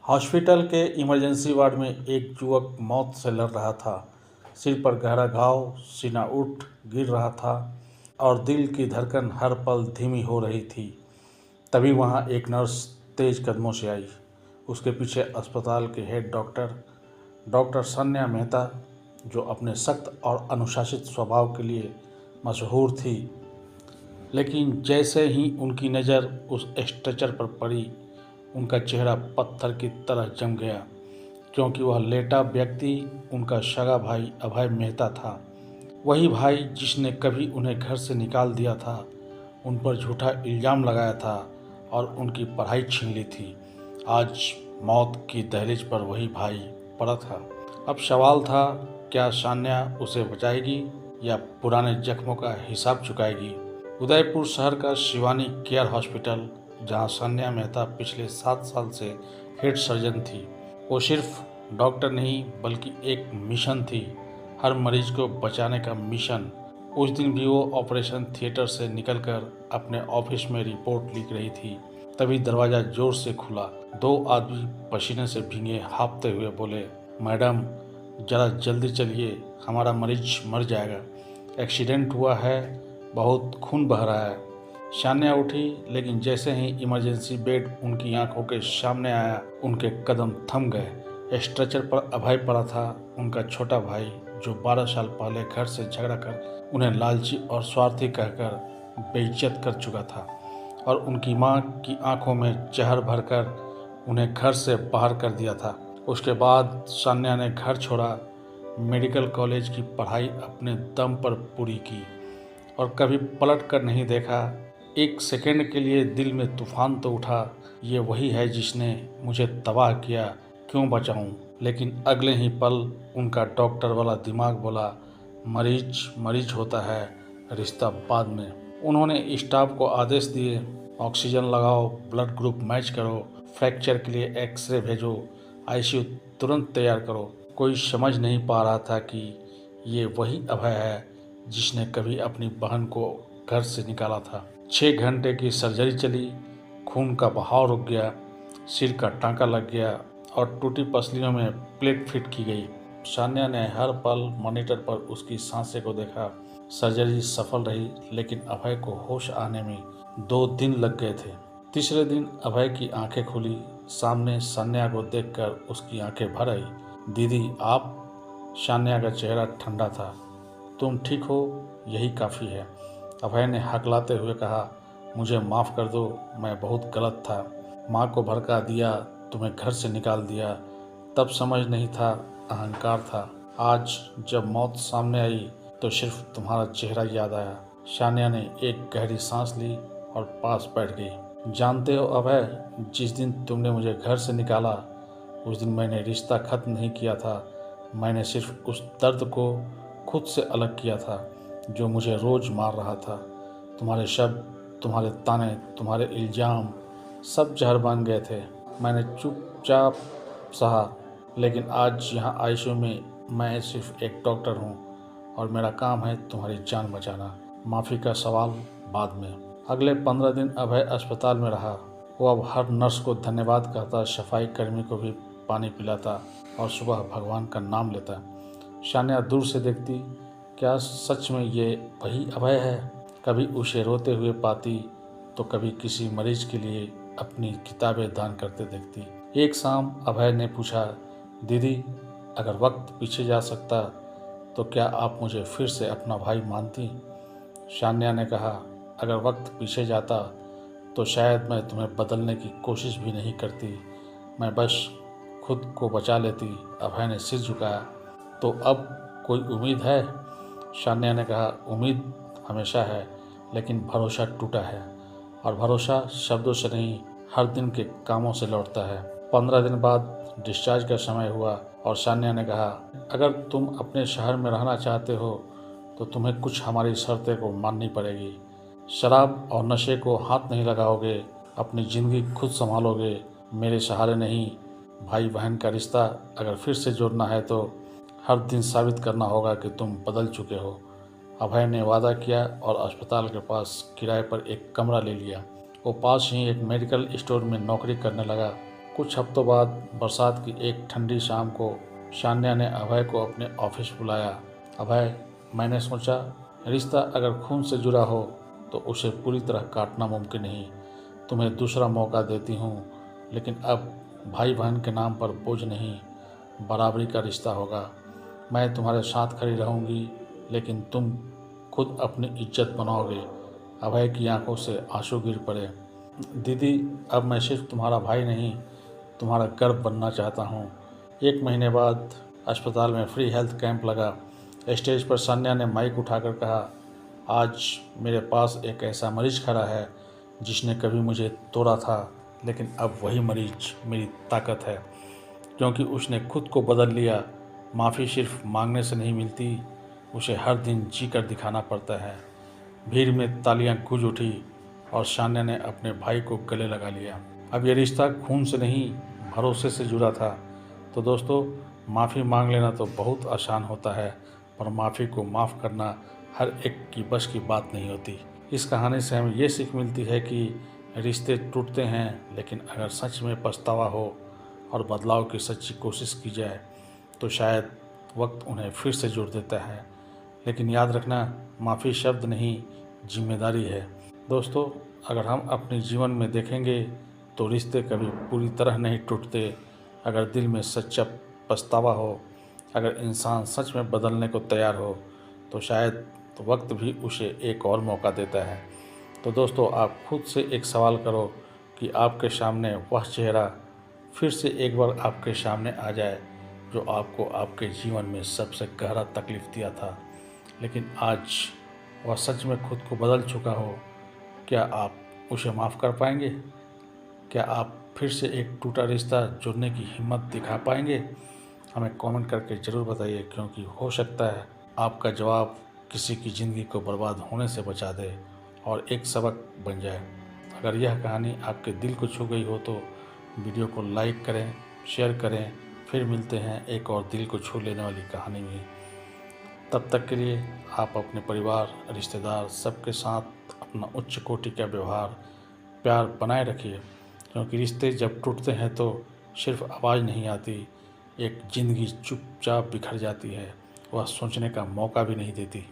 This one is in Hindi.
हॉस्पिटल के इमरजेंसी वार्ड में एक युवक मौत से लड़ रहा था। सिर पर गहरा घाव, सीना उठ गिर रहा था और दिल की धड़कन हर पल धीमी हो रही थी। तभी वहां एक नर्स तेज कदमों से आई। उसके पीछे अस्पताल के हेड डॉक्टर सन्या मेहता, जो अपने सख्त और अनुशासित स्वभाव के लिए मशहूर थी। लेकिन जैसे ही उनकी नज़र उस स्ट्रेचर पर पड़ी, उनका चेहरा पत्थर की तरह जम गया, क्योंकि वह लेटा व्यक्ति उनका सगा भाई अभय मेहता था। वही भाई जिसने कभी उन्हें घर से निकाल दिया था, उन पर झूठा इल्ज़ाम लगाया था और उनकी पढ़ाई छीन ली थी। आज मौत की दहलीज पर वही भाई पड़ा था। अब सवाल था, क्या सान्या उसे बचाएगी या पुराने जख्मों का हिसाब चुकाएगी। उदयपुर शहर का शिवानी केयर हॉस्पिटल, जहां सान्या मेहता पिछले 7 साल से हेड सर्जन थी, वो सिर्फ डॉक्टर नहीं बल्कि एक मिशन थी, हर मरीज को बचाने का मिशन। उस दिन भी वो ऑपरेशन थिएटर से निकलकर अपने ऑफिस में रिपोर्ट लिख रही थी। तभी दरवाज़ा जोर से खुला। 2 आदमी पसीने से भीगे हाँफते हुए बोले, मैडम ज़रा जल्दी चलिए, हमारा मरीज मर जाएगा, एक्सीडेंट हुआ है, बहुत खून बह रहा है। सान्या उठी, लेकिन जैसे ही इमरजेंसी बेड उनकी आंखों के सामने आया, उनके कदम थम गए। स्ट्रेचर पर अभय पड़ा था, उनका छोटा भाई, जो 12 साल पहले घर से झगड़ा कर उन्हें लालची और स्वार्थी कहकर बेइज्जत कर चुका था, और उनकी मां की आंखों में जहर भरकर उन्हें घर से बाहर कर दिया था। उसके बाद सान्या ने घर छोड़ा, मेडिकल कॉलेज की पढ़ाई अपने दम पर पूरी की और कभी पलट कर नहीं देखा। एक सेकंड के लिए दिल में तूफान तो उठा, ये वही है जिसने मुझे तबाह किया, क्यों बचाऊं। लेकिन अगले ही पल उनका डॉक्टर वाला दिमाग बोला, मरीज मरीज होता है, रिश्ता बाद में। उन्होंने स्टाफ को आदेश दिए, ऑक्सीजन लगाओ, ब्लड ग्रुप मैच करो, फ्रैक्चर के लिए एक्सरे भेजो, आईसीयू तुरंत तैयार करो। कोई समझ नहीं पा रहा था कि ये वही अभय है जिसने कभी अपनी बहन को घर से निकाला था। 6 घंटे की सर्जरी चली, खून का बहाव रुक गया, सिर का टांका लग गया और टूटी पसलियों में प्लेट फिट की गई। सान्या ने हर पल मॉनिटर पर उसकी सांसें को देखा। सर्जरी सफल रही, लेकिन अभय को होश आने में 2 दिन लग गए थे। तीसरे दिन अभय की आंखें खुली। सामने सान्या को देखकर उसकी आंखें भर आई। दीदी आप? सान्या का चेहरा ठंडा था। तुम ठीक हो, यही काफ़ी है। अभय ने हकलाते हुए कहा, मुझे माफ़ कर दो, मैं बहुत गलत था, माँ को भड़का दिया, तुम्हें घर से निकाल दिया, तब समझ नहीं था, अहंकार था। आज जब मौत सामने आई तो सिर्फ तुम्हारा चेहरा याद आया। सान्या ने एक गहरी सांस ली और पास बैठ गई। जानते हो अभय, जिस दिन तुमने मुझे घर से निकाला, उस दिन मैंने रिश्ता खत्म नहीं किया था, मैंने सिर्फ उस दर्द को खुद से अलग किया था जो मुझे रोज़ मार रहा था। तुम्हारे शब्द, तुम्हारे ताने, तुम्हारे इल्ज़ाम सब जहर बन गए थे। मैंने चुपचाप सहा, लेकिन आज यहाँ आईसीयू में मैं सिर्फ एक डॉक्टर हूँ और मेरा काम है तुम्हारी जान बचाना। माफ़ी का सवाल बाद में। अगले 15 दिन अभय अस्पताल में रहा। वो अब हर नर्स को धन्यवाद कहता, सफाई कर्मी को भी पानी पिलाता और सुबह भगवान का नाम लेता। सान्या दूर से देखती, क्या सच में ये वही अभय है? कभी उसे रोते हुए पाती तो कभी किसी मरीज के लिए अपनी किताबें दान करते देखती। एक शाम अभय ने पूछा, दीदी अगर वक्त पीछे जा सकता तो क्या आप मुझे फिर से अपना भाई मानती? सान्या ने कहा, अगर वक्त पीछे जाता तो शायद मैं तुम्हें बदलने की कोशिश भी नहीं करती, मैं बस खुद को बचा लेती। अभय ने सिर झुकाया। तो अब कोई उम्मीद है? सान्या ने कहा, उम्मीद हमेशा है, लेकिन भरोसा टूटा है, और भरोसा शब्दों से नहीं, हर दिन के कामों से लौटता है। 15 दिन बाद डिस्चार्ज का समय हुआ और सान्या ने कहा, अगर तुम अपने शहर में रहना चाहते हो तो तुम्हें कुछ हमारी शर्तें को माननी पड़ेगी। शराब और नशे को हाथ नहीं लगाओगे, अपनी ज़िंदगी खुद संभालोगे, मेरे सहारे नहीं। भाई बहन का रिश्ता अगर फिर से जोड़ना है तो हर दिन साबित करना होगा कि तुम बदल चुके हो। अभय ने वादा किया और अस्पताल के पास किराए पर एक कमरा ले लिया। वो पास ही एक मेडिकल स्टोर में नौकरी करने लगा। कुछ हफ्तों बाद बरसात की एक ठंडी शाम को शान्या ने अभय को अपने ऑफिस बुलाया। अभय, मैंने सोचा रिश्ता अगर खून से जुड़ा हो तो उसे पूरी तरह काटना मुमकिन नहीं। तुम्हें दूसरा मौका देती हूँ, लेकिन अब भाई बहन के नाम पर बोझ नहीं, बराबरी का रिश्ता होगा। मैं तुम्हारे साथ खड़ी रहूँगी, लेकिन तुम खुद अपनी इज्जत बनाओगे। अभय की आंखों से आंसू गिर पड़े। दीदी, अब मैं सिर्फ तुम्हारा भाई नहीं, तुम्हारा गर्व बनना चाहता हूँ। 1 महीने बाद अस्पताल में फ्री हेल्थ कैंप लगा। स्टेज पर सान्या ने माइक उठाकर कहा, आज मेरे पास एक ऐसा मरीज खड़ा है जिसने कभी मुझे तोड़ा था, लेकिन अब वही मरीज मेरी ताकत है, क्योंकि उसने खुद को बदल लिया। माफ़ी सिर्फ मांगने से नहीं मिलती, उसे हर दिन जी कर दिखाना पड़ता है। भीड़ में तालियां गूंज उठी और सान्या ने अपने भाई को गले लगा लिया। अब यह रिश्ता खून से नहीं, भरोसे से जुड़ा था। तो दोस्तों, माफ़ी मांग लेना तो बहुत आसान होता है, पर माफ़ी को माफ़ करना हर एक की बस की बात नहीं होती। इस कहानी से हमें ये सीख मिलती है कि रिश्ते टूटते हैं, लेकिन अगर सच में पछतावा हो और बदलाव की सच्ची कोशिश की जाए तो शायद वक्त उन्हें फिर से जोड़ देता है। लेकिन याद रखना, माफ़ी शब्द नहीं, जिम्मेदारी है। दोस्तों, अगर हम अपने जीवन में देखेंगे तो रिश्ते कभी पूरी तरह नहीं टूटते। अगर दिल में सच्चा पछतावा हो, अगर इंसान सच में बदलने को तैयार हो, तो शायद वक्त भी उसे एक और मौका देता है। तो दोस्तों, आप खुद से एक सवाल करो कि आपके सामने वह चेहरा फिर से एक बार आपके सामने आ जाए जो आपको आपके जीवन में सबसे गहरा तकलीफ़ दिया था, लेकिन आज वह सच में खुद को बदल चुका हो। क्या आप उसे माफ़ कर पाएंगे? क्या आप फिर से एक टूटा रिश्ता जुड़ने की हिम्मत दिखा पाएंगे? हमें कमेंट करके ज़रूर बताइए, क्योंकि हो सकता है आपका जवाब किसी की ज़िंदगी को बर्बाद होने से बचा दे और एक सबक बन जाए। अगर यह कहानी आपके दिल को छू गई हो तो वीडियो को लाइक करें, शेयर करें। फिर मिलते हैं एक और दिल को छू लेने वाली कहानी में। तब तक के लिए आप अपने परिवार, रिश्तेदार सबके साथ अपना उच्च कोटि का व्यवहार, प्यार बनाए रखिए, क्योंकि रिश्ते जब टूटते हैं तो सिर्फ आवाज़ नहीं आती, एक ज़िंदगी चुपचाप बिखर जाती है, वह सोचने का मौका भी नहीं देती।